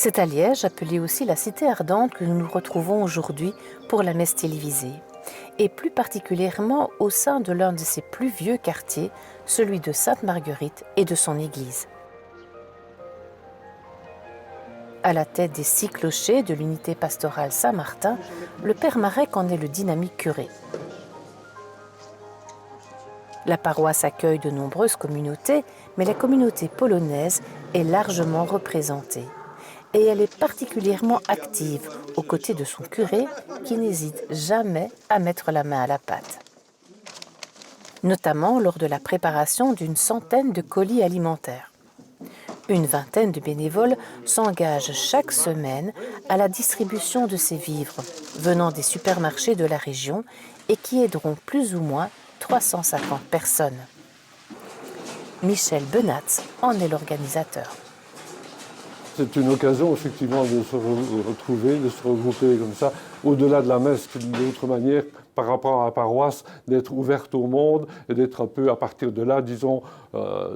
C'est à Liège, appelée aussi la Cité ardente, que nous nous retrouvons aujourd'hui pour la messe télévisée, et plus particulièrement au sein de l'un de ses plus vieux quartiers, celui de Sainte-Marguerite et de son église. À la tête des 6 clochers de l'unité pastorale Saint-Martin, le père Marek en est le dynamique curé. La paroisse accueille de nombreuses communautés, mais la communauté polonaise est largement représentée. Et elle est particulièrement active aux côtés de son curé qui n'hésite jamais à mettre la main à la pâte. Notamment lors de la préparation d'une centaine de colis alimentaires. Une vingtaine de bénévoles s'engagent chaque semaine à la distribution de ces vivres venant des supermarchés de la région et qui aideront plus ou moins 350 personnes. Michel Benatz en est l'organisateur. C'est une occasion effectivement de se retrouver, de se regrouper comme ça, au-delà de la messe, d'une autre manière, par rapport à la paroisse, d'être ouverte au monde et d'être un peu, à partir de là, disons,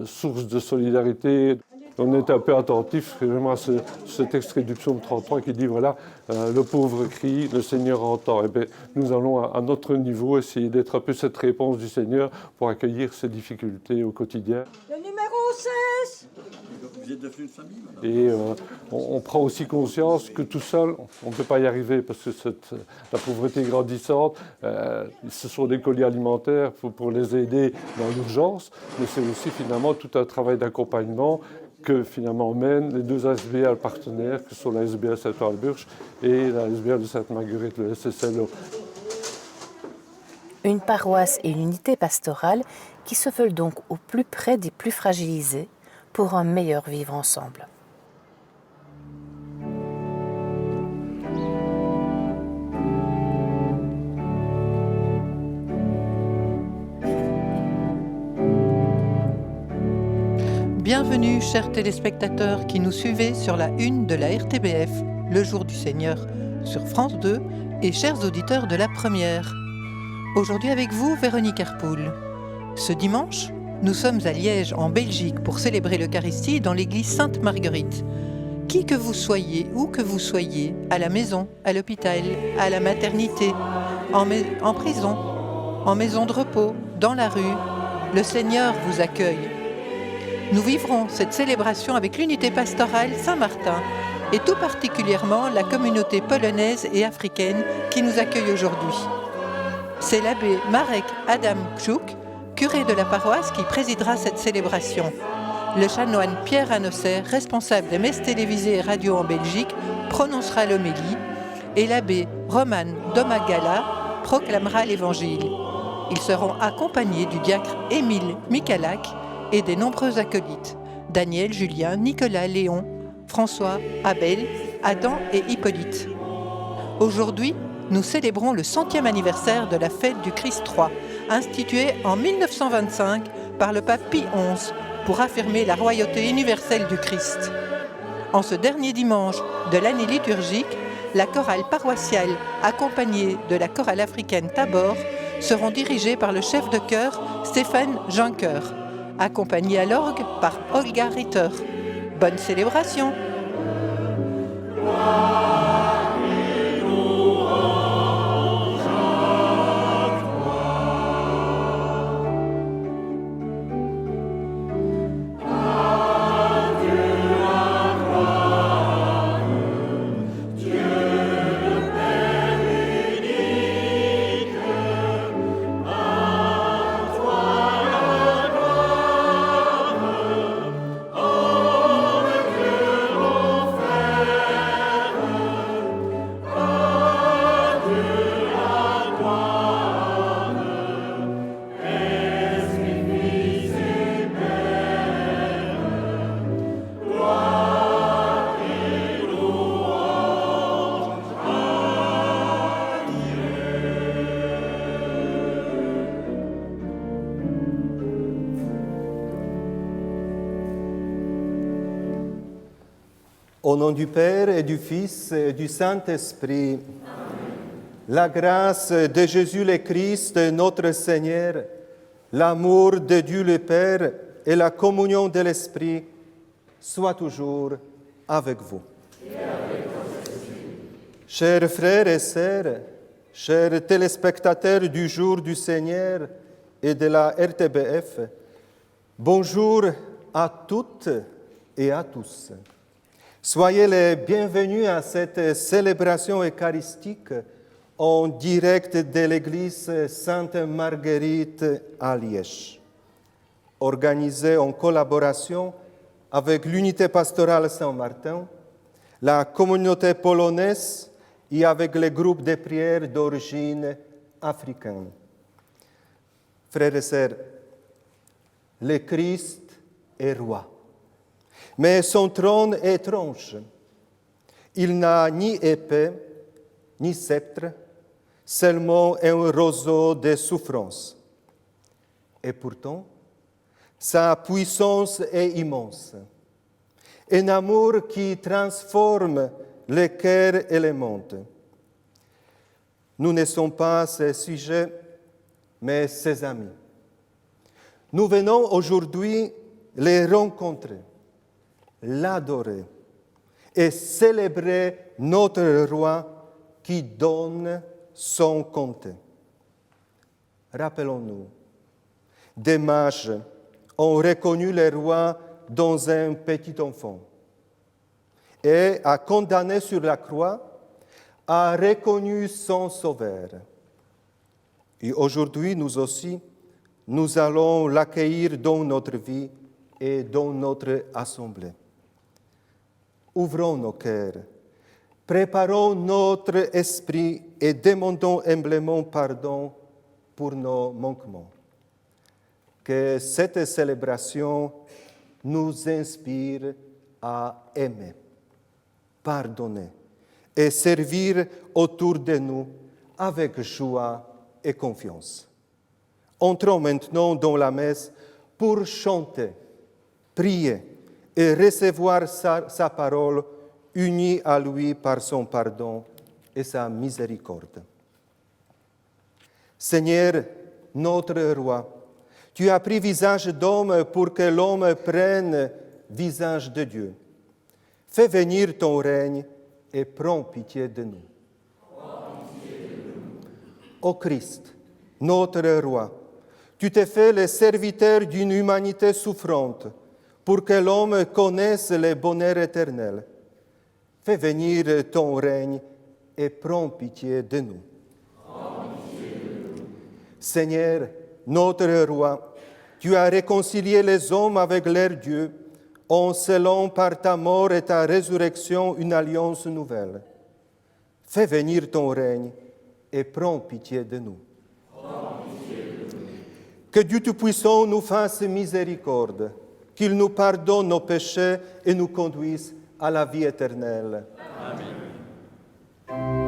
source de solidarité. On est un peu attentif vraiment à cet extrait du psaume 33 qui dit, voilà, le pauvre crie, le Seigneur entend. Et bien, nous allons à notre niveau essayer d'être un peu cette réponse du Seigneur pour accueillir ces difficultés au quotidien. Le numéro 16. Vous êtes devenue une famille, madame. Et on prend aussi conscience que tout seul, on ne peut pas y arriver parce que la pauvreté grandissante, ce sont des colis alimentaires pour les aider dans l'urgence, mais c'est aussi finalement tout un travail d'accompagnement que finalement mènent les 2 ASBL partenaires, que sont la SBL Saint-Walburge et la SBL de Sainte-Marguerite, le SSLO. Une paroisse et une unité pastorale qui se veulent donc au plus près des plus fragilisés pour un meilleur vivre ensemble. Bienvenue, chers téléspectateurs qui nous suivez sur la une de la RTBF, Le Jour du Seigneur, sur France 2, et chers auditeurs de la première. Aujourd'hui avec vous, Véronique Herpoul. Ce dimanche, nous sommes à Liège, en Belgique, pour célébrer l'Eucharistie dans l'église Sainte-Marguerite. Qui que vous soyez, où que vous soyez, à la maison, à l'hôpital, à la maternité, en prison, en maison de repos, dans la rue, le Seigneur vous accueille. Nous vivrons cette célébration avec l'unité pastorale Saint-Martin et tout particulièrement la communauté polonaise et africaine qui nous accueille aujourd'hui. C'est l'abbé Marek Adam Krzuk, curé de la paroisse, qui présidera cette célébration. Le chanoine Pierre Anosser, responsable des messes télévisées et radio en Belgique, prononcera l'homélie et l'abbé Roman Domagala proclamera l'évangile. Ils seront accompagnés du diacre Émile Michalak et des nombreux acolytes, Daniel, Julien, Nicolas, Léon, François, Abel, Adam et Hippolyte. Aujourd'hui, nous célébrons le 100e anniversaire de la fête du Christ III, instituée en 1925 par le pape Pie XI pour affirmer la royauté universelle du Christ. En ce dernier dimanche de l'année liturgique, la chorale paroissiale, accompagnée de la chorale africaine Tabor, seront dirigées par le chef de chœur Stéphane Juncker, accompagné à l'orgue par Olga Ritter. Bonne célébration! Au nom du Père et du Fils et du Saint-Esprit, la grâce de Jésus le Christ, notre Seigneur, l'amour de Dieu le Père et la communion de l'Esprit soient toujours avec vous. Chers frères et sœurs, chers téléspectateurs du jour du Seigneur et de la RTBF, bonjour à toutes et à tous. Soyez les bienvenus à cette célébration eucharistique en direct de l'église Sainte-Marguerite à Liège, organisée en collaboration avec l'unité pastorale Saint-Martin, la communauté polonaise et avec les groupes de prière d'origine africaine. Frères et sœurs, le Christ est roi, mais son trône est étrange. Il n'a ni épée, ni sceptre, seulement un roseau de souffrance. Et pourtant, sa puissance est immense. Un amour qui transforme le cœur et le monde. Nous ne sommes pas ses sujets, mais ses amis. Nous venons aujourd'hui les rencontrer, l'adorer et célébrer notre roi qui donne sans compter. Rappelons-nous, des mages ont reconnu le roi dans un petit enfant et a condamné sur la croix, a reconnu son sauveur. Et aujourd'hui, nous aussi, nous allons l'accueillir dans notre vie et dans notre assemblée. Ouvrons nos cœurs, préparons notre esprit et demandons humblement pardon pour nos manquements. Que cette célébration nous inspire à aimer, pardonner et servir autour de nous avec joie et confiance. Entrons maintenant dans la messe pour chanter, prier et recevoir sa parole unie à lui par son pardon et sa miséricorde. Seigneur, notre roi, tu as pris visage d'homme pour que l'homme prenne visage de Dieu. Fais venir ton règne et prends pitié de nous. Ô Christ, notre roi, tu t'es fait le serviteur d'une humanité souffrante pour que l'homme connaisse le bonheur éternel. Fais venir ton règne et prends pitié de nous. Seigneur, notre roi, tu as réconcilié les hommes avec leur Dieu en scellant par ta mort et ta résurrection une alliance nouvelle. Fais venir ton règne et prends pitié de nous. Que Dieu Tout-Puissant nous fasse miséricorde, qu'il nous pardonne nos péchés et nous conduise à la vie éternelle. Amen.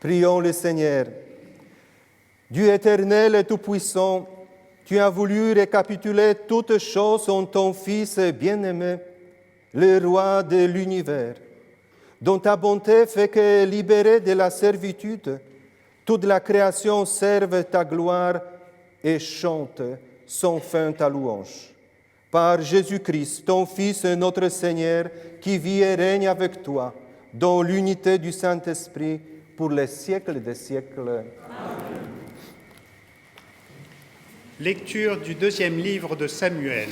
Prions le Seigneur. Dieu éternel et tout-puissant, tu as voulu récapituler toutes choses en ton Fils bien-aimé, le roi de l'univers, dont ta bonté fait que, libérée de la servitude, toute la création serve ta gloire et chante sans fin ta louange. Par Jésus-Christ, ton Fils, notre Seigneur, qui vit et règne avec toi, dans l'unité du Saint-Esprit, pour les siècles des siècles. Lecture du 2e livre de Samuel.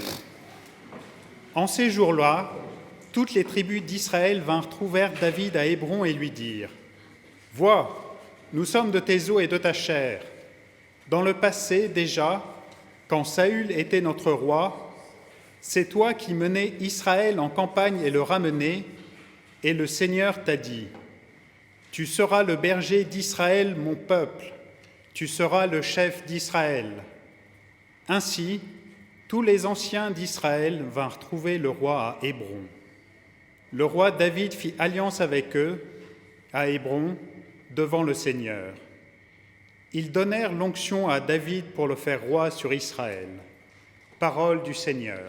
En ces jours-là, toutes les tribus d'Israël vinrent trouver David à Hébron et lui dirent « Vois, nous sommes de tes os et de ta chair. Dans le passé, déjà, quand Saül était notre roi, c'est toi qui menais Israël en campagne et le ramenais, et le Seigneur t'a dit « Tu seras le berger d'Israël, mon peuple, tu seras le chef d'Israël. » Ainsi, tous les anciens d'Israël vinrent trouver le roi à Hébron. Le roi David fit alliance avec eux, à Hébron, devant le Seigneur. Ils donnèrent l'onction à David pour le faire roi sur Israël. Parole du Seigneur.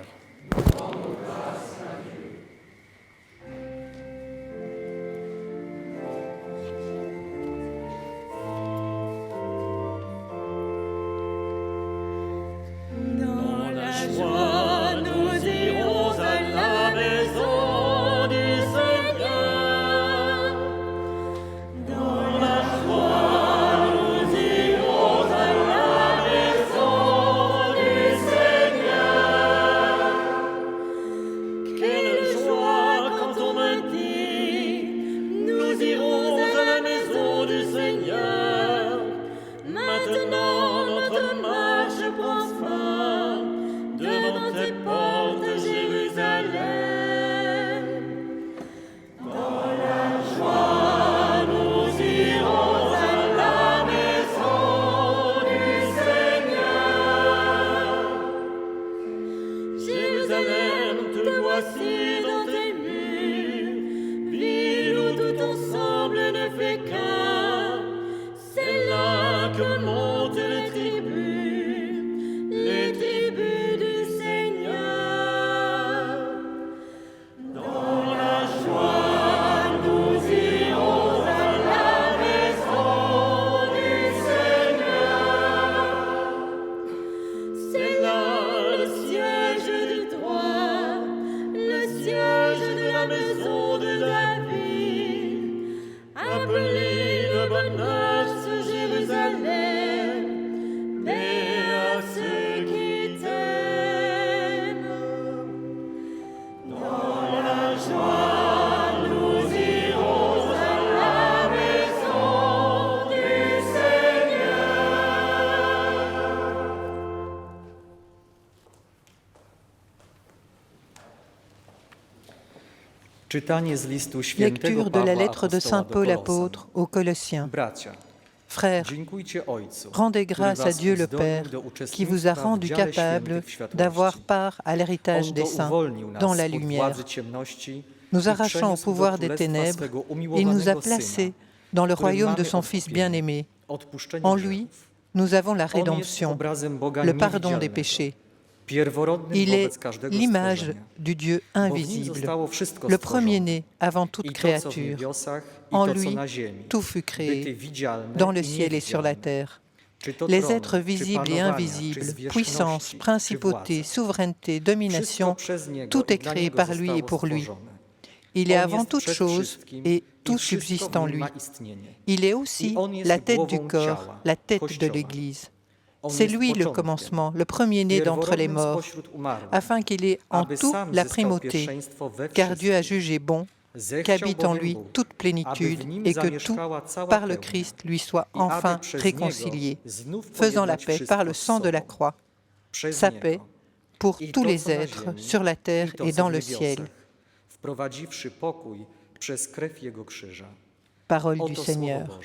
Lecture de la lettre de saint Paul apôtre aux Colossiens. Frères, rendez grâce à Dieu le Père qui vous a rendu capable d'avoir part à l'héritage des saints dans la lumière. Nous arrachant au pouvoir des ténèbres, il nous a placés dans le royaume de son Fils bien-aimé. En lui, nous avons la rédemption, le pardon des péchés. Il est l'image du Dieu invisible, le premier-né avant toute créature. En lui, tout fut créé, dans le ciel et sur la terre. Les êtres visibles et invisibles, puissance, principauté, souveraineté, domination, tout est créé par lui et pour lui. Il est avant toute chose et tout subsiste en lui. Il est aussi la tête du corps, la tête de l'Église. C'est lui le commencement, le premier-né d'entre les morts, afin qu'il ait en tout la primauté, car Dieu a jugé bon qu'habite en lui toute plénitude et que tout, par le Christ, lui soit enfin réconcilié, faisant la paix par le sang de la croix, sa paix pour tous les êtres sur la terre et dans le ciel. Parole du Seigneur.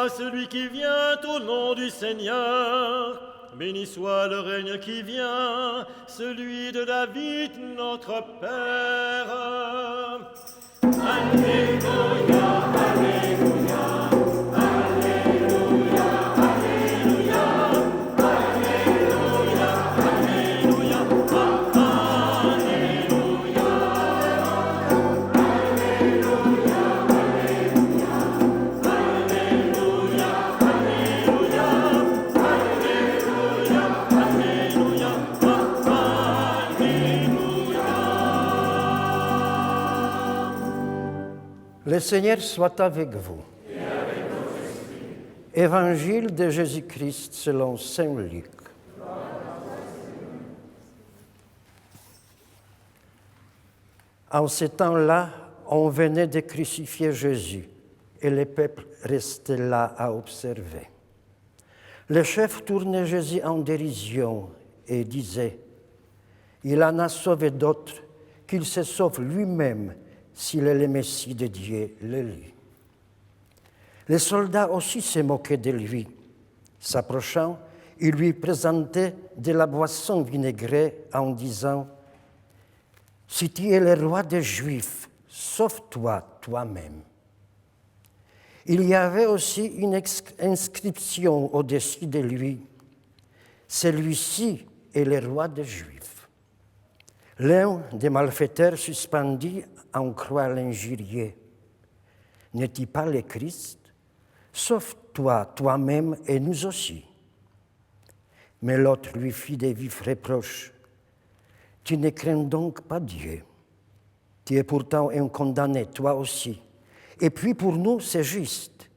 soit celui qui vient au nom du Seigneur. Béni soit le règne qui vient, celui de David, notre Père. Alléluia, Alléluia, Alléluia, Alléluia, Alléluia, Alléluia, Le Seigneur soit avec vous. Évangile de Jésus-Christ selon saint Luc. En ce temps-là, on venait de crucifier Jésus et le peuple restait là à observer. Le chef tournait Jésus en dérision et disait « Il en a sauvé d'autres, qu'il se sauve lui-même s'il est le Messie de Dieu, l'élu. » Les soldats aussi se moquaient de lui. S'approchant, ils lui présentaient de la boisson vinaigrée en disant « Si tu es le roi des Juifs, sauve-toi toi-même. » Il y avait aussi une inscription au-dessus de lui « Celui-ci est le roi des Juifs. » L'un des malfaiteurs suspendus en croix l'injuriait. « N'es-tu pas le Christ? Sauve-toi toi-même et nous aussi. » Mais l'autre lui fit des vifs reproches. « Tu ne crains donc pas Dieu. Tu es pourtant un condamné, toi aussi. Et puis pour nous, c'est juste.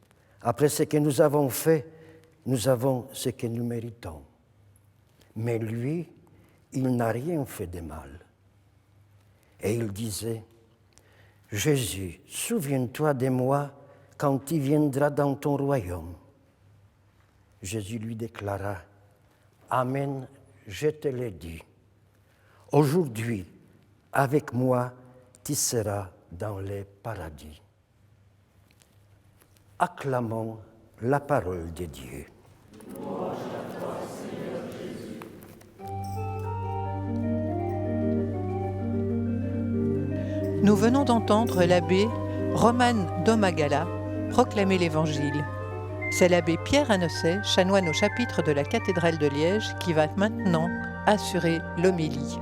Après ce que nous avons fait, nous avons ce que nous méritons. » Mais lui, il n'a rien fait de mal. Et il disait, « Jésus, souviens-toi de moi quand tu viendras dans ton royaume. » Jésus lui déclara, « Amen, je te l'ai dit. Aujourd'hui, avec moi, tu seras dans les paradis. » Acclamons la parole de Dieu. Nous venons d'entendre l'abbé Roman Domagala proclamer l'Évangile. C'est l'abbé Pierre Annosset, chanoine au chapitre de la cathédrale de Liège, qui va maintenant assurer l'homélie.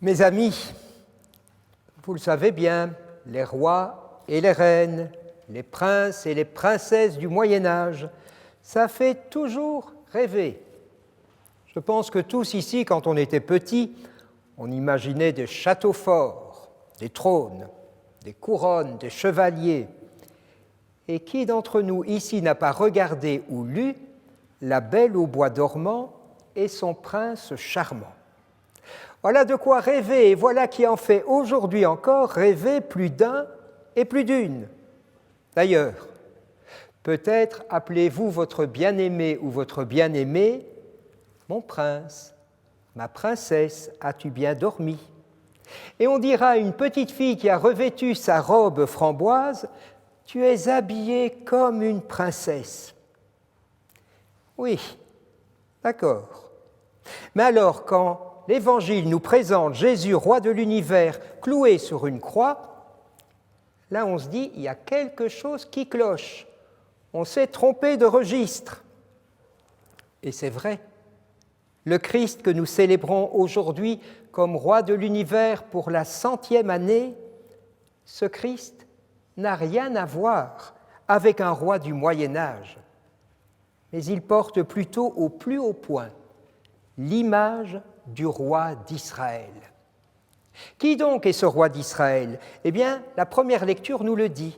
Mes amis, vous le savez bien, les rois et les reines, les princes et les princesses du Moyen-Âge, ça fait toujours rêver. Je pense que tous ici, quand on était petits, on imaginait des châteaux forts, des trônes, des couronnes, des chevaliers. Et qui d'entre nous ici n'a pas regardé ou lu La Belle au bois dormant et son prince charmant? Voilà de quoi rêver, et voilà qui en fait aujourd'hui encore rêver plus d'un et plus d'une. D'ailleurs, peut-être appelez-vous votre bien-aimé ou votre bien-aimée « Mon prince, ma princesse, as-tu bien dormi ?» Et on dira à une petite fille qui a revêtu sa robe framboise « Tu es habillée comme une princesse. » Oui, d'accord. Mais alors, quand l'Évangile nous présente Jésus, roi de l'univers, cloué sur une croix, là on se dit, il y a quelque chose qui cloche. On s'est trompé de registre. Et c'est vrai. Le Christ que nous célébrons aujourd'hui comme roi de l'univers pour la 100e année, ce Christ n'a rien à voir avec un roi du Moyen-Âge. Mais il porte plutôt au plus haut point l'image du roi d'Israël. Qui donc est ce roi d'Israël? Eh bien, la première lecture nous le dit.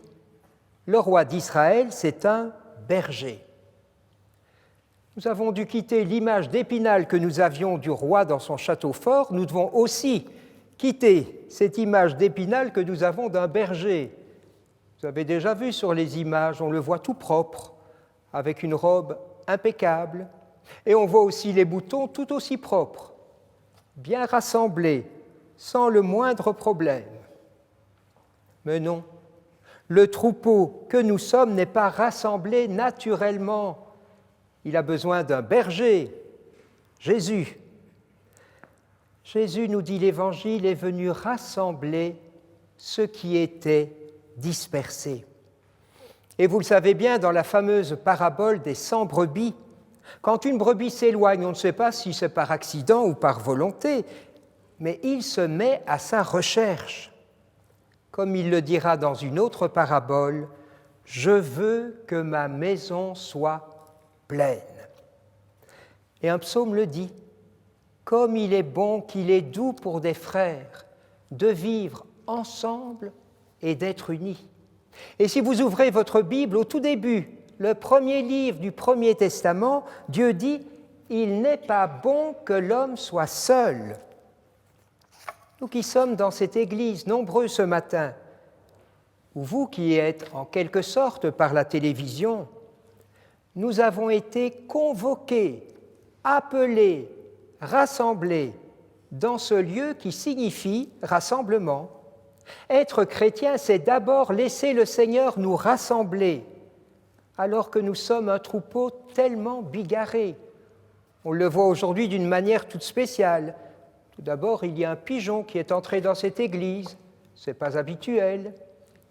Le roi d'Israël, c'est un berger. Nous avons dû quitter l'image d'Épinal que nous avions du roi dans son château fort. Nous devons aussi quitter cette image d'Épinal que nous avons d'un berger. Vous avez déjà vu sur les images, on le voit tout propre, avec une robe impeccable. Et on voit aussi les boutons tout aussi propres, bien rassemblés, sans le moindre problème. Mais non, le troupeau que nous sommes n'est pas rassemblé naturellement. Il a besoin d'un berger, Jésus. Jésus, nous dit l'Évangile, est venu rassembler ceux qui étaient dispersés. Et vous le savez bien, dans la fameuse parabole des 100 brebis, quand une brebis s'éloigne, on ne sait pas si c'est par accident ou par volonté, mais il se met à sa recherche. Comme il le dira dans une autre parabole, « Je veux que ma maison soit pleine. » Et un psaume le dit, « Comme il est bon, qu'il est doux pour des frères de vivre ensemble et d'être unis. » Et si vous ouvrez votre Bible, au tout début, le premier livre du Premier Testament, Dieu dit « Il n'est pas bon que l'homme soit seul. » Nous qui sommes dans cette église, nombreux ce matin, ou vous qui êtes en quelque sorte par la télévision, nous avons été convoqués, appelés, rassemblés dans ce lieu qui signifie rassemblement. Être chrétien, c'est d'abord laisser le Seigneur nous rassembler, alors que nous sommes un troupeau tellement bigarré. On le voit aujourd'hui d'une manière toute spéciale. Tout d'abord, il y a un pigeon qui est entré dans cette église. Ce n'est pas habituel.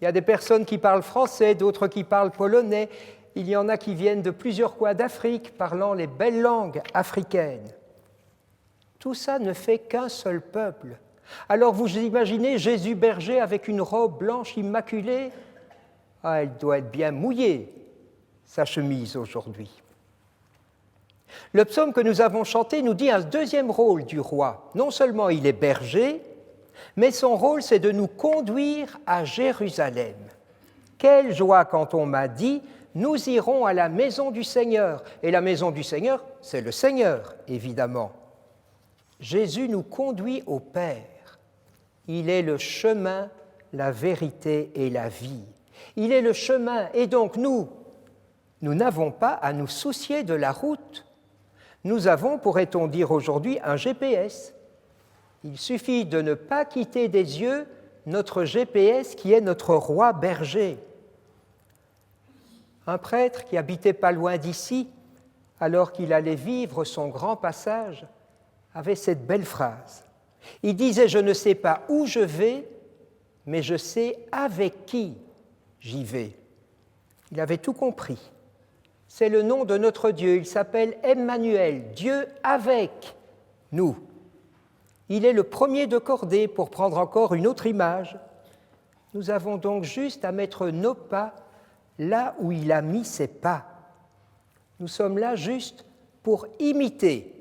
Il y a des personnes qui parlent français, d'autres qui parlent polonais. Il y en a qui viennent de plusieurs coins d'Afrique, parlant les belles langues africaines. Tout ça ne fait qu'un seul peuple. Alors vous imaginez Jésus berger avec une robe blanche immaculée? Ah, elle doit être bien mouillée, sa chemise aujourd'hui. Le psaume que nous avons chanté nous dit un deuxième rôle du roi. Non seulement il est berger, mais son rôle c'est de nous conduire à Jérusalem. Quelle joie quand on m'a dit « Nous irons à la maison du Seigneur ». Et la maison du Seigneur, c'est le Seigneur, évidemment. Jésus nous conduit au Père. Il est le chemin, la vérité et la vie. Il est le chemin, et donc nous n'avons pas à nous soucier de la route. Nous avons, pourrait-on dire aujourd'hui, un GPS. Il suffit de ne pas quitter des yeux notre GPS qui est notre roi berger. Un prêtre qui habitait pas loin d'ici, alors qu'il allait vivre son grand passage, avait cette belle phrase. Il disait « Je ne sais pas où je vais, mais je sais avec qui j'y vais. » Il avait tout compris. C'est le nom de notre Dieu. Il s'appelle Emmanuel, Dieu avec nous. Il est le premier de cordée, pour prendre encore une autre image. Nous avons donc juste à mettre nos pas là où il a mis ses pas. Nous sommes là juste pour imiter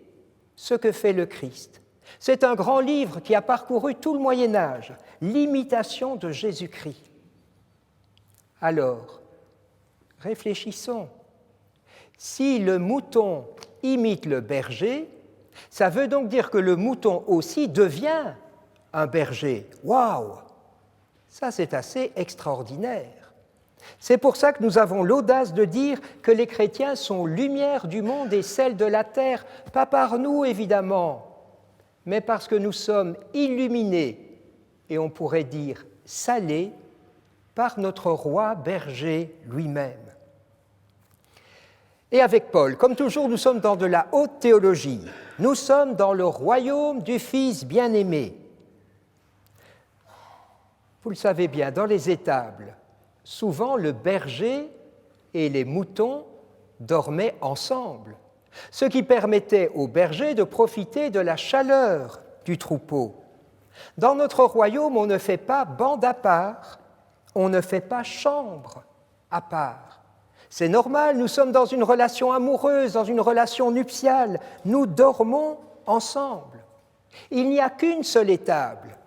ce que fait le Christ. C'est un grand livre qui a parcouru tout le Moyen-Âge, l'imitation de Jésus-Christ. Alors, réfléchissons. Si le mouton imite le berger, ça veut donc dire que le mouton aussi devient un berger. Waouh! Ça, c'est assez extraordinaire. C'est pour ça que nous avons l'audace de dire que les chrétiens sont lumière du monde et sel de la terre, pas par nous évidemment, mais parce que nous sommes illuminés, et on pourrait dire salés, par notre roi berger lui-même. Et avec Paul, comme toujours, nous sommes dans de la haute théologie. Nous sommes dans le royaume du Fils bien-aimé. Vous le savez bien, dans les étables, souvent le berger et les moutons dormaient ensemble, ce qui permettait aux bergers de profiter de la chaleur du troupeau. Dans notre royaume, on ne fait pas bande à part, on ne fait pas chambre à part. C'est normal, nous sommes dans une relation amoureuse, dans une relation nuptiale. Nous dormons ensemble. Il n'y a qu'une seule étable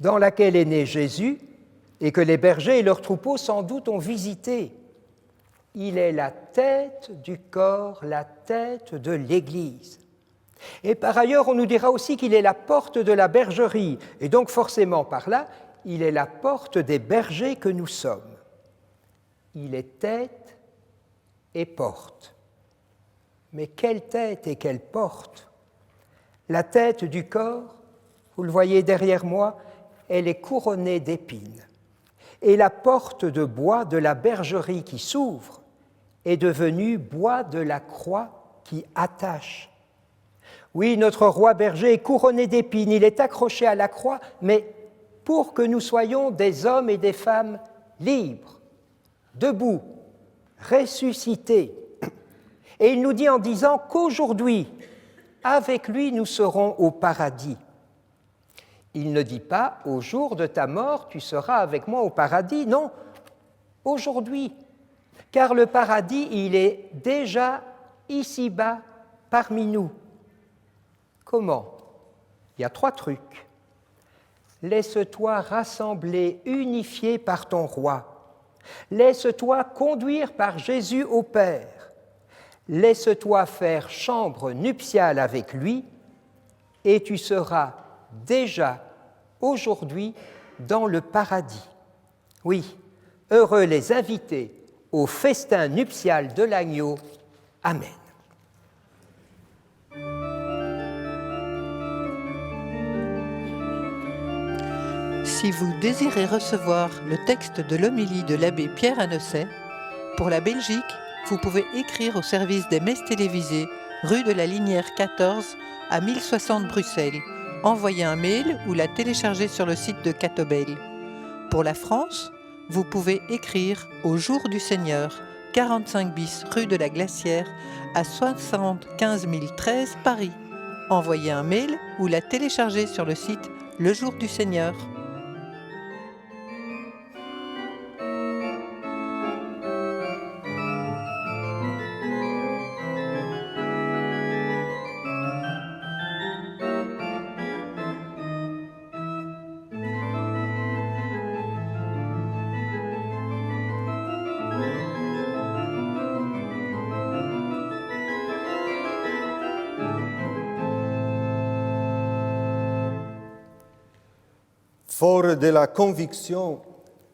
dans laquelle est né Jésus et que les bergers et leurs troupeaux sans doute ont visité. Il est la tête du corps, la tête de l'Église. Et par ailleurs, on nous dira aussi qu'il est la porte de la bergerie, et donc forcément par là, il est la porte des bergers que nous sommes. Il est tête et porte. Mais quelle tête et quelle porte? La tête du corps, vous le voyez derrière moi, elle est couronnée d'épines. Et la porte de bois de la bergerie qui s'ouvre est devenue bois de la croix qui attache. Oui, notre roi berger est couronné d'épines, il est accroché à la croix, mais pour que nous soyons des hommes et des femmes libres, debout, ressuscités. Et il nous dit en disant qu'aujourd'hui, avec lui, nous serons au paradis. Il ne dit pas « au jour de ta mort, tu seras avec moi au paradis ». Non, aujourd'hui, car le paradis, il est déjà ici-bas parmi nous. Comment? Il y a 3 trucs. Laisse-toi rassembler, unifié par ton roi. Laisse-toi conduire par Jésus au Père. Laisse-toi faire chambre nuptiale avec lui et tu seras déjà aujourd'hui dans le paradis. Oui, heureux les invités au festin nuptial de l'agneau. Amen. Si vous désirez recevoir le texte de l'homélie de l'abbé Pierre Annesset, pour la Belgique, vous pouvez écrire au service des messes télévisées, rue de la Linière 14 à 1060 Bruxelles. Envoyez un mail ou la télécharger sur le site de Catobel. Pour la France, vous pouvez écrire au Jour du Seigneur, 45 bis rue de la Glacière à 75 013 Paris. Envoyez un mail ou la télécharger sur le site Le Jour du Seigneur. Fort de la conviction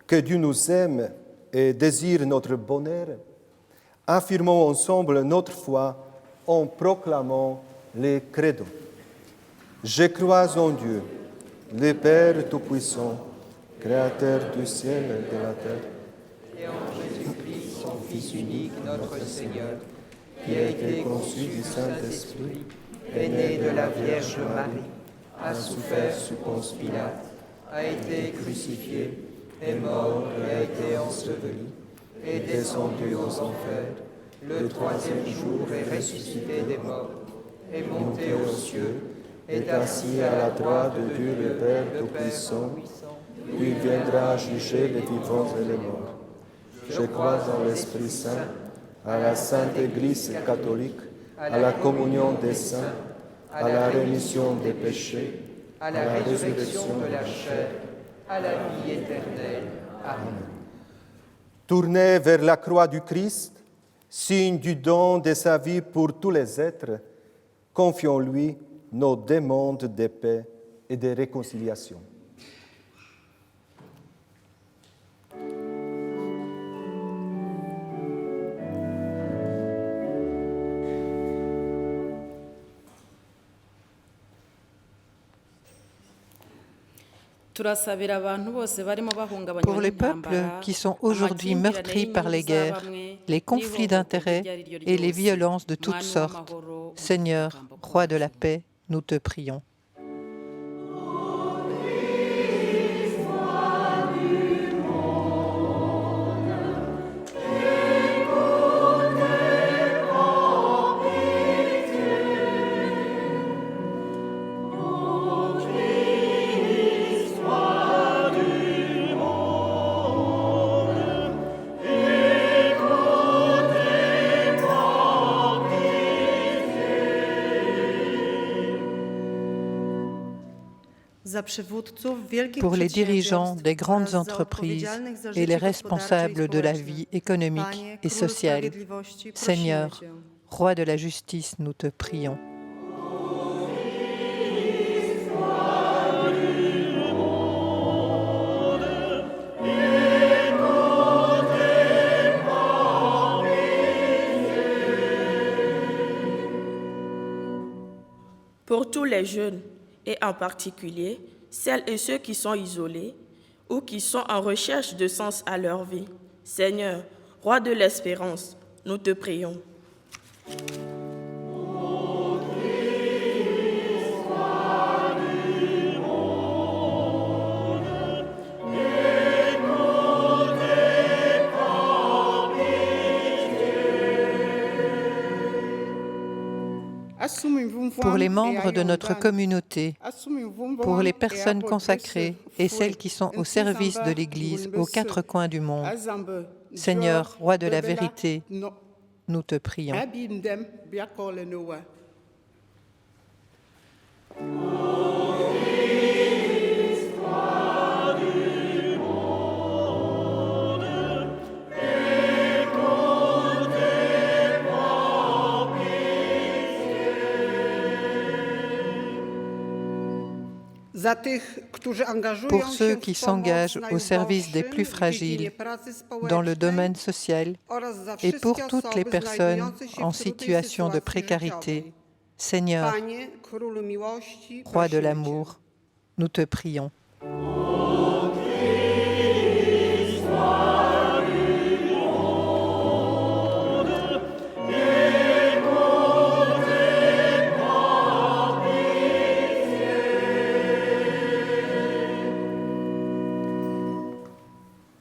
que Dieu nous aime et désire notre bonheur, affirmons ensemble notre foi en proclamant les credos. Je crois en Dieu, le Père Tout-Puissant, Créateur du ciel et de la terre, et en Jésus-Christ, son Fils unique, notre Seigneur, qui a été conçu du Saint-Esprit, est né de la Vierge Marie, a souffert sous Ponce Pilate, a été crucifié, est mort et a été enseveli, est descendu aux enfers, le 3e jour est ressuscité des morts, est monté aux cieux, est assis à la droite de Dieu le Père Tout-Puissant, puis viendra juger les vivants et les morts. Je crois en l'Esprit Saint, à la Sainte Église catholique, à la communion des saints, à la rémission des péchés, à la résurrection de la chair, à la vie éternelle. Amen. Tournez vers la croix du Christ, signe du don de sa vie pour tous les êtres, confions-lui nos demandes de paix et de réconciliation. Pour les peuples qui sont aujourd'hui meurtris par les guerres, les conflits d'intérêts et les violences de toutes sortes, Seigneur, Roi de la paix, nous te prions. pour les dirigeants des grandes entreprises et les responsables de la vie économique et sociale. Seigneur, Roi de la justice, nous te prions. Pour tous les jeunes, et en particulier celles et ceux qui sont isolés ou qui sont en recherche de sens à leur vie. Seigneur, Roi de l'espérance, nous te prions. Pour les membres de notre communauté, pour les personnes consacrées et celles qui sont au service de l'Église aux quatre coins du monde. Seigneur, Roi de la vérité, nous te prions. Pour ceux qui s'engagent au service des plus fragiles dans le domaine social et pour toutes les personnes en situation de précarité, Seigneur, Roi de l'amour, nous te prions.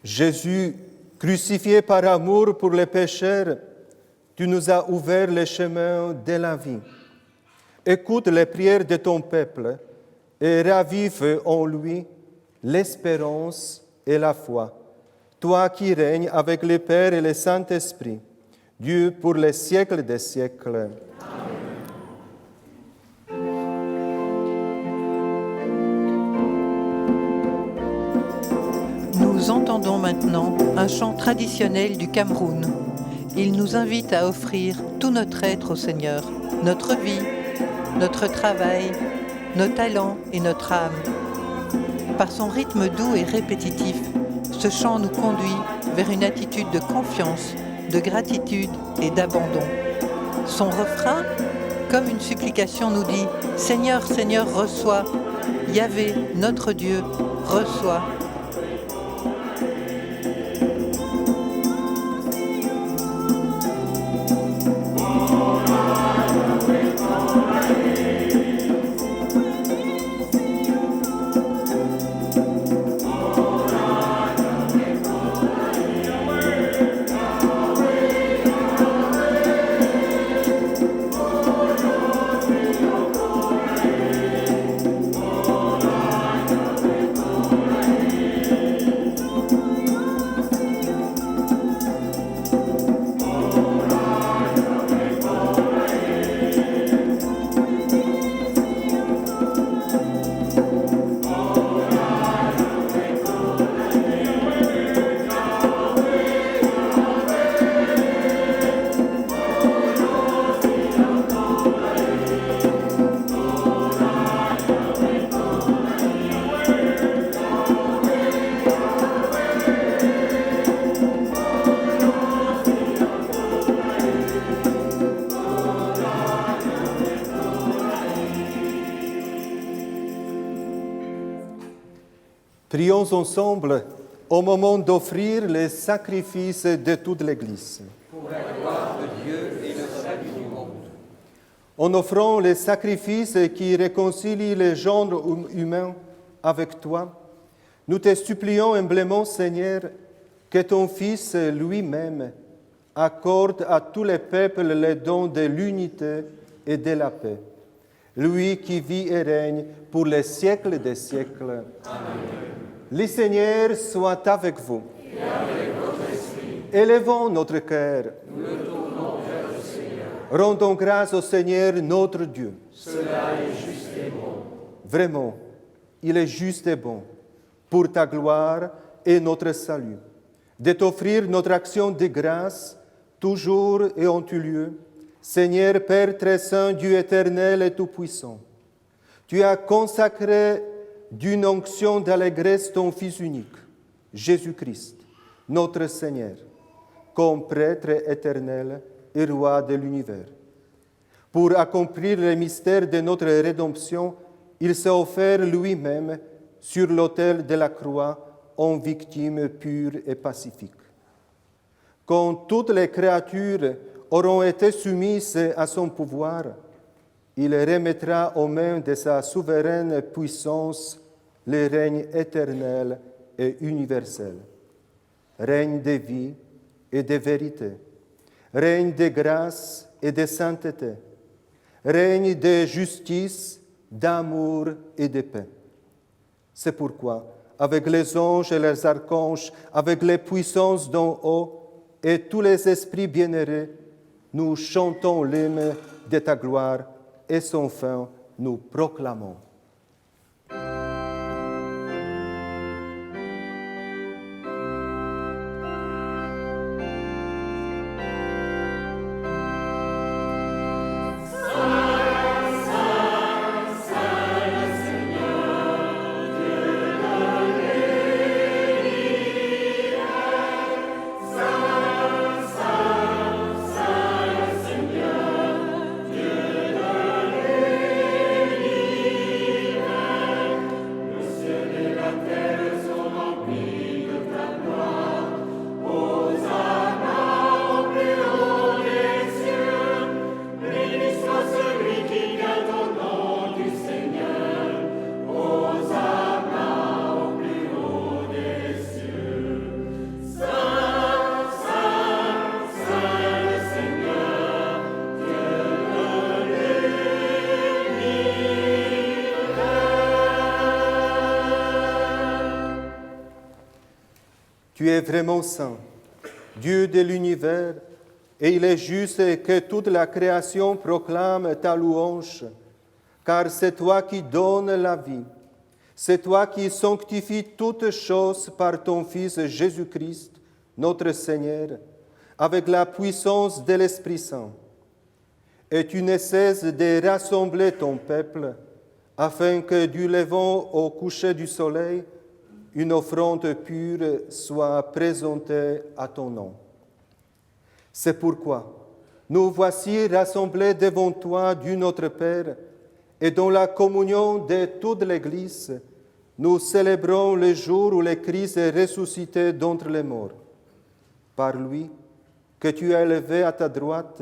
Jésus, crucifié par amour pour les pécheurs, tu nous as ouvert les chemins de la vie. Écoute les prières de ton peuple et ravive en lui l'espérance et la foi. Toi qui règnes avec le Père et le Saint-Esprit, Dieu pour les siècles des siècles. Nous entendons maintenant un chant traditionnel du Cameroun. Il nous invite à offrir tout notre être au Seigneur, notre vie, notre travail, nos talents et notre âme. Par son rythme doux et répétitif, ce chant nous conduit vers une attitude de confiance, de gratitude et d'abandon. Son refrain, comme une supplication, nous dit « Seigneur, Seigneur, reçois, Yahvé, notre Dieu, reçois ». Prions ensemble au moment d'offrir les sacrifices de toute l'Église. Pour la gloire de Dieu et le salut du monde. En offrant les sacrifices qui réconcilient les genres humains avec toi, nous te supplions humblement, Seigneur, que ton Fils lui-même accorde à tous les peuples les dons de l'unité et de la paix. Lui qui vit et règne pour les siècles des siècles. Amen. Le Seigneur soit avec vous. Et avec votre esprit. Élevons notre cœur. Nous le tournons vers le Seigneur. Rendons grâce au Seigneur notre Dieu. Cela est juste et bon. Vraiment, il est juste et bon, pour ta gloire et notre salut, de t'offrir notre action de grâce, toujours et en tout lieu, Seigneur Père très saint, Dieu éternel et tout-puissant. Tu as consacré d'une onction d'allégresse ton Fils unique, Jésus-Christ, notre Seigneur, comme prêtre éternel et roi de l'univers. Pour accomplir le mystère de notre rédemption, il s'est offert lui-même sur l'autel de la croix en victime pure et pacifique. Quand toutes les créatures auront été soumises à son pouvoir, il remettra aux mains de sa souveraine puissance le règne éternel et universel, règne de vie et de vérité, règne de grâce et de sainteté, règne de justice, d'amour et de paix. C'est pourquoi, avec les anges et les archanges, avec les puissances d'en haut et tous les esprits bienheureux, nous chantons l'hymne de ta gloire et sans fin nous proclamons. Tu es vraiment saint, Dieu de l'univers, et il est juste que toute la création proclame ta louange, car c'est toi qui donnes la vie, c'est toi qui sanctifies toutes choses par ton Fils Jésus-Christ, notre Seigneur, avec la puissance de l'Esprit Saint. Et tu ne cesses de rassembler ton peuple, afin que du levant au coucher du soleil, une offrande pure soit présentée à ton nom. C'est pourquoi nous voici rassemblés devant toi, Dieu notre Père, et dans la communion de toute l'Église, nous célébrons le jour où le Christ est ressuscité d'entre les morts. Par lui, que tu as élevé à ta droite,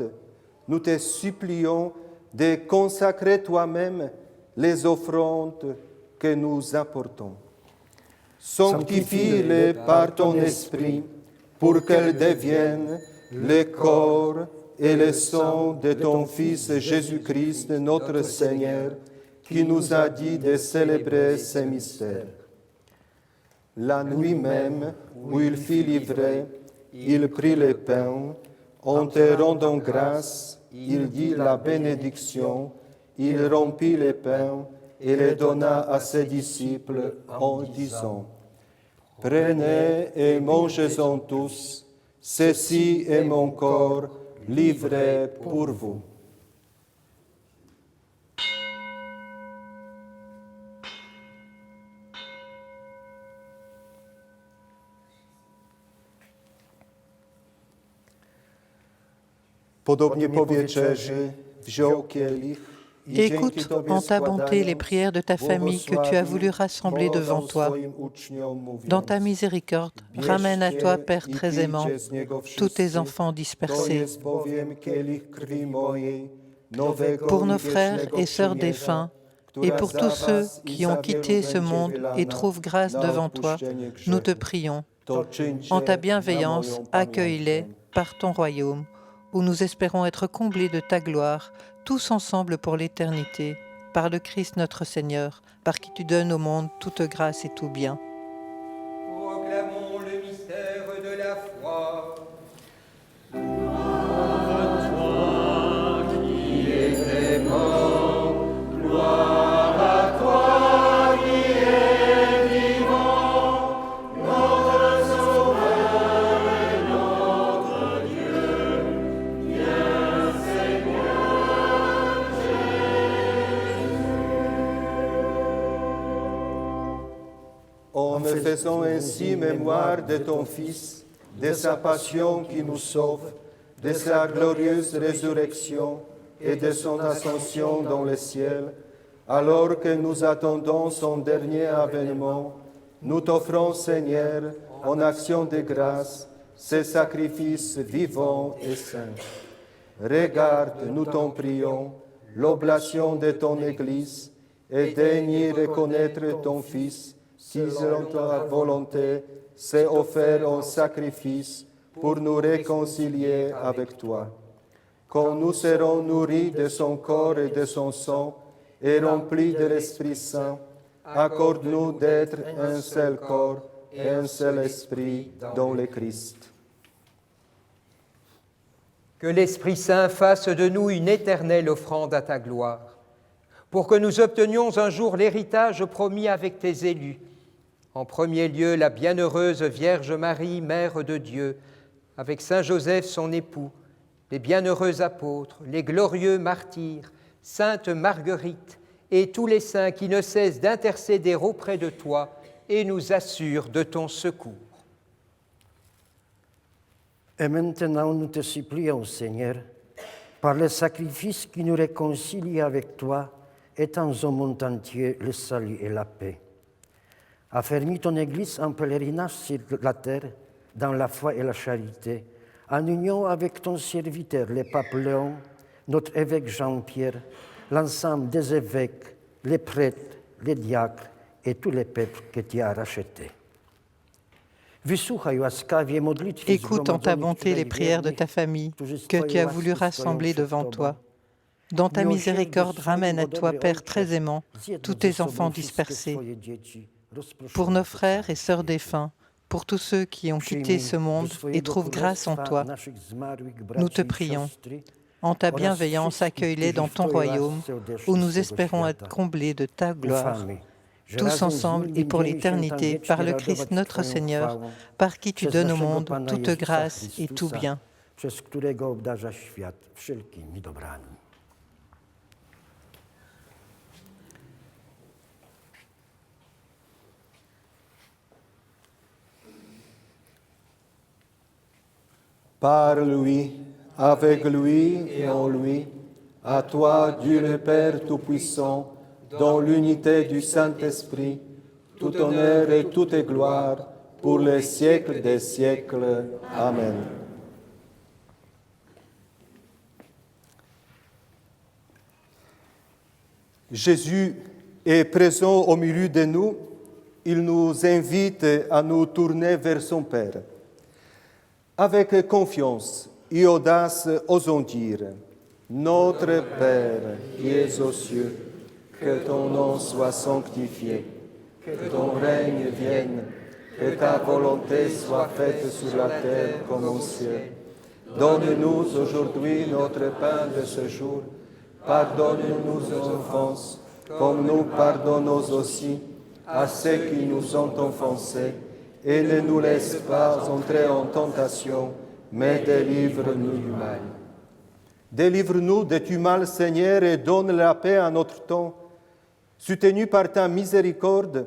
nous te supplions de consacrer toi-même les offrandes que nous apportons. Sanctifie-les par ton esprit pour qu'elles deviennent le corps et le sang de ton Fils Jésus-Christ, notre Seigneur, qui nous a dit de célébrer ces mystères. La nuit même où il fut livré, il prit le pain, en te rendant grâce, il dit la bénédiction, il rompit le pain et le donna à ses disciples en disant: Prenez et mangez-en tous, ceci est mon corps livré pour vous. Podobnie po wieczerzy wziął kielich. Écoute en ta bonté les prières de ta famille que tu as voulu rassembler devant toi. Dans ta miséricorde, ramène à toi, Père très aimant, tous tes enfants dispersés. Pour nos frères et sœurs défunts, et pour tous ceux qui ont quitté ce monde et trouvent grâce devant toi, nous te prions. En ta bienveillance, accueille-les par ton royaume, où nous espérons être comblés de ta gloire, tous ensemble pour l'éternité, par le Christ notre Seigneur, par qui tu donnes au monde toute grâce et tout bien. Proclamons le mystère de la foi. Gloire à toi qui es mort, gloire à toi qui es ne faisant ainsi mémoire de ton Fils, de sa passion qui nous sauve, de sa glorieuse résurrection et de son ascension dans le ciel, alors que nous attendons son dernier avènement, nous t'offrons, Seigneur, en action de grâce, ce sacrifice vivant et saint. Regarde, nous t'en prions, l'oblation de ton Église, et daigne reconnaître ton Fils, qui, selon ta volonté, s'est offert en sacrifice pour nous réconcilier avec toi. Quand nous serons nourris de son corps et de son sang, et remplis de l'Esprit Saint, accorde-nous d'être un seul corps et un seul esprit dans le Christ. Que l'Esprit Saint fasse de nous une éternelle offrande à ta gloire, pour que nous obtenions un jour l'héritage promis avec tes élus. En premier lieu, la bienheureuse Vierge Marie, Mère de Dieu, avec Saint Joseph, son époux, les bienheureux apôtres, les glorieux martyrs, Sainte Marguerite et tous les saints qui ne cessent d'intercéder auprès de toi et nous assurent de ton secours. Et maintenant, nous te supplions, Seigneur, par le sacrifice qui nous réconcilie avec toi, étends au monde entier le salut et la paix. Affermis ton Église en pèlerinage sur la terre, dans la foi et la charité, en union avec ton serviteur, le pape Léon, notre évêque Jean-Pierre, l'ensemble des évêques, les prêtres, les diacres et tous les peuples que tu as rachetés. Écoute en ta bonté les prières de ta famille que tu as voulu rassembler devant toi. Dans ta miséricorde, ramène à toi, Père très aimant, tous tes enfants dispersés. Pour nos frères et sœurs défunts, pour tous ceux qui ont quitté ce monde et trouvent grâce en toi, nous te prions. En ta bienveillance, accueille-les dans ton royaume, où nous espérons être comblés de ta gloire. Tous ensemble et pour l'éternité, par le Christ notre Seigneur, par qui tu donnes au monde toute grâce et tout bien. Par lui, avec lui et en lui, à toi, Dieu le Père Tout-Puissant, dans l'unité du Saint-Esprit, tout honneur et toute gloire pour les siècles des siècles. Amen. Jésus est présent au milieu de nous. Il nous invite à nous tourner vers son Père. Avec confiance et audace, osons dire « Notre Père qui es aux cieux, que ton nom soit sanctifié, que ton règne vienne, que ta volonté soit faite sur la terre comme au ciel. Donne-nous aujourd'hui notre pain de ce jour. Pardonne-nous nos offenses, comme nous pardonnons aussi à ceux qui nous ont offensés. Et ne nous laisse pas entrer en tentation, mais délivre-nous du mal. Délivre-nous de tout mal, Seigneur, et donne la paix à notre temps. Soutenus par ta miséricorde,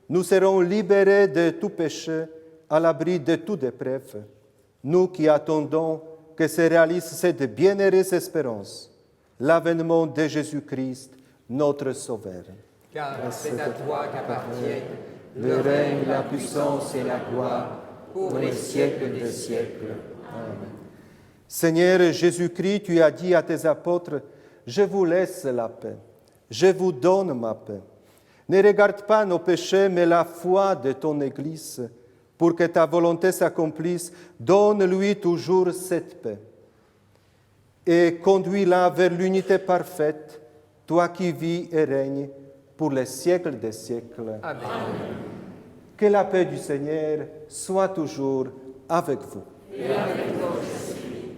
nous serons libérés de tout péché, à l'abri de toute épreuve. Nous qui attendons que se réalise cette bienheureuse espérance, l'avènement de Jésus-Christ, notre Sauveur. Car c'est à toi qu'appartiennent le règne, la puissance et la gloire pour les siècles des siècles. Amen. Seigneur Jésus-Christ, tu as dit à tes apôtres, « Je vous laisse la paix, je vous donne ma paix. Ne regarde pas nos péchés, mais la foi de ton Église. Pour que ta volonté s'accomplisse, donne-lui toujours cette paix. Et conduis-la vers l'unité parfaite, toi qui vis et règnes pour les siècles des siècles. Amen. Que la paix du Seigneur soit toujours avec vous. Et avec votre esprit.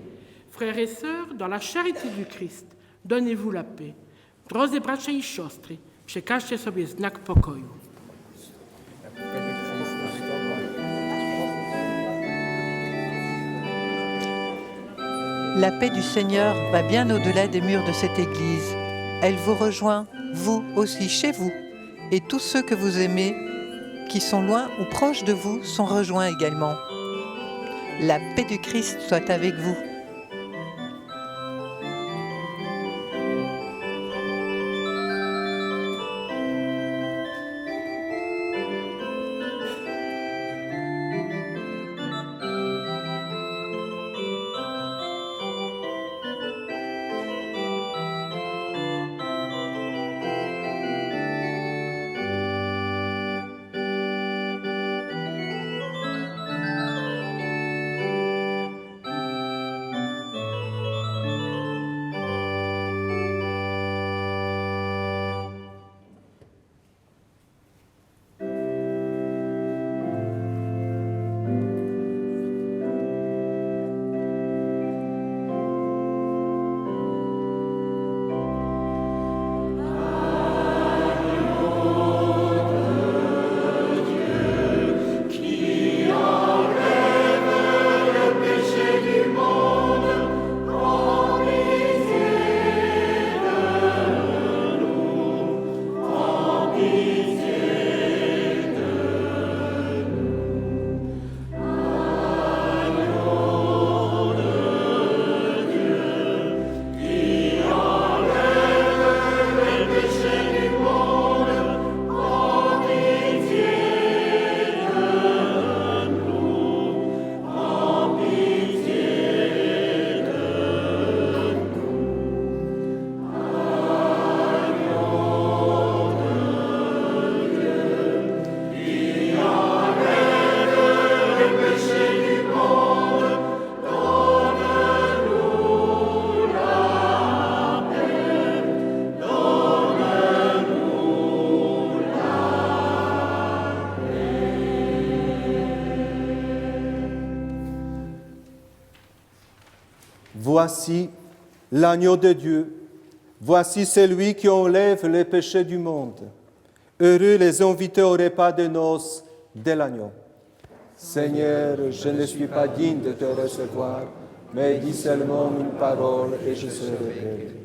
Frères et sœurs, dans la charité du Christ, donnez-vous la paix. Drodzy bracia i siostry, przekażcie sobie znak pokoju. La paix du Seigneur va bien au-delà des murs de cette Église. Elle vous rejoint, vous aussi, chez vous, et tous ceux que vous aimez, qui sont loin ou proches de vous sont rejoints également. La paix du Christ soit avec vous. Voici l'agneau de Dieu, voici celui qui enlève les péchés du monde. Heureux les invités au repas de noces de l'agneau. Seigneur, je ne suis pas digne de te recevoir, mais dis seulement une parole et je serai guéri.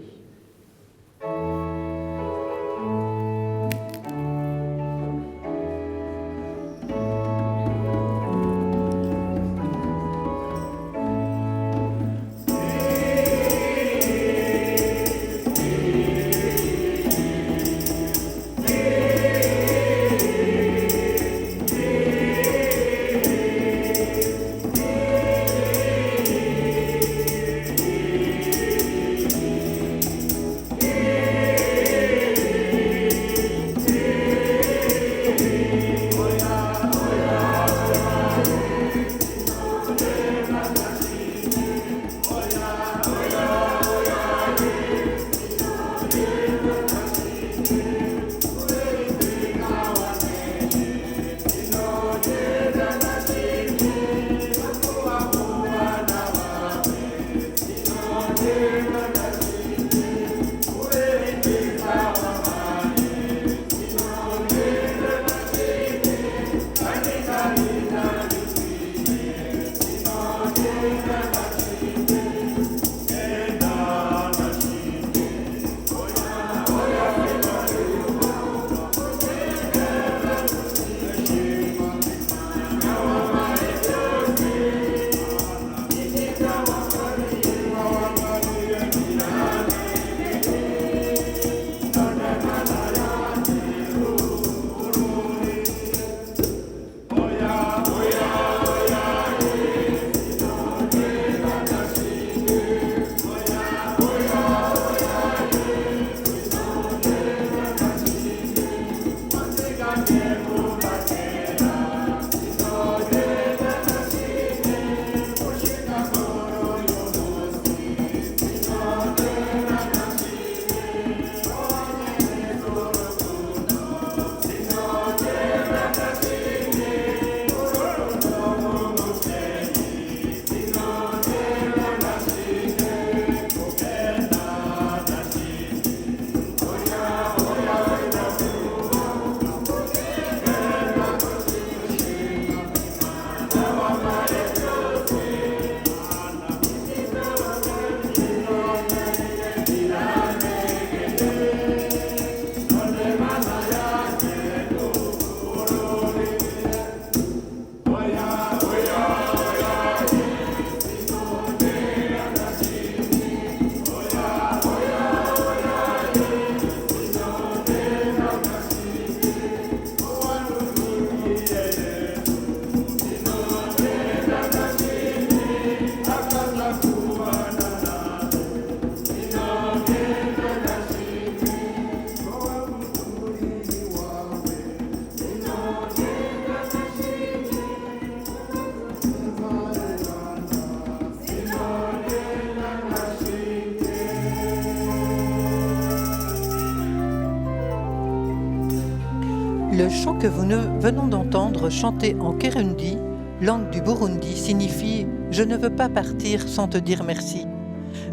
Le chant que venons d'entendre, chanté en Kirundi, langue du Burundi, signifie « Je ne veux pas partir sans te dire merci ».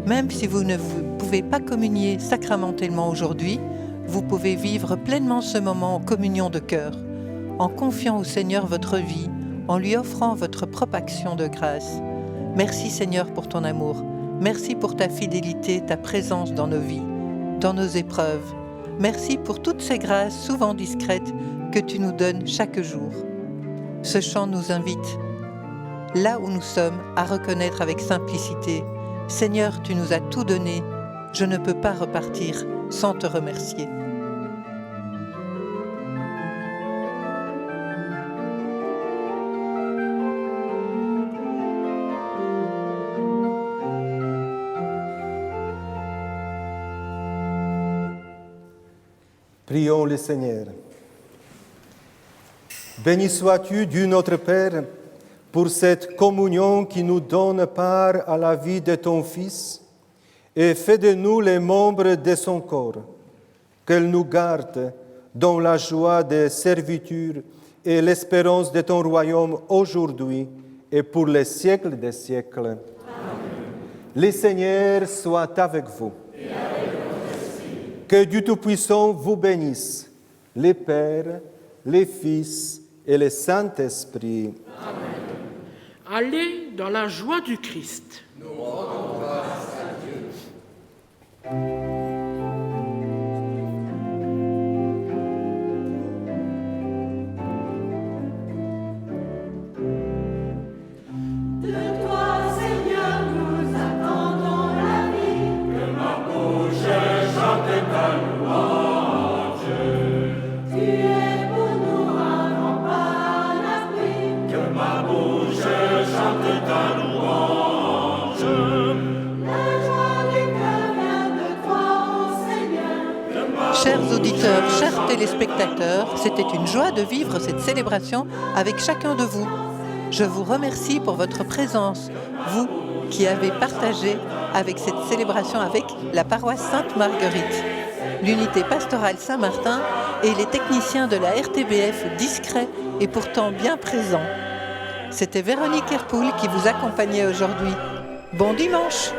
Même si vous ne pouvez pas communier sacramentellement aujourd'hui, vous pouvez vivre pleinement ce moment en communion de cœur, en confiant au Seigneur votre vie, en lui offrant votre propre action de grâce. Merci Seigneur pour ton amour. Merci pour ta fidélité, ta présence dans nos vies, dans nos épreuves. Merci pour toutes ces grâces, souvent discrètes, que tu nous donnes chaque jour. Ce chant nous invite, là où nous sommes, à reconnaître avec simplicité « Seigneur, tu nous as tout donné, je ne peux pas repartir sans te remercier. » Prions le Seigneur. Béni sois-tu, Dieu notre Père, pour cette communion qui nous donne part à la vie de ton Fils, et fais de nous les membres de son corps, qu'elle nous garde dans la joie de servitude et l'espérance de ton royaume aujourd'hui et pour les siècles des siècles. Amen. Le Seigneur soit avec vous. Et avec votre esprit. Que Dieu Tout-Puissant vous bénisse, le Père, le Fils et le Saint-Esprit. Amen. Allez dans la joie du Christ. Nous rendons grâce à Dieu. De toi, Seigneur, nous attendons la vie. Que ma bouche chante ta louange. Tu es pour nous un rempart d'appui. Que ma bouche chante ta louange. La joie du cœur vient de toi, ô Seigneur. Chers auditeurs, chers téléspectateurs, c'était une joie de vivre cette célébration avec chacun de vous. Je vous remercie pour votre présence, vous qui avez partagé avec cette célébration avec la paroisse Sainte-Marguerite, l'unité pastorale Saint-Martin et les techniciens de la RTBF discrets et pourtant bien présents. C'était Véronique Herpoul qui vous accompagnait aujourd'hui. Bon dimanche!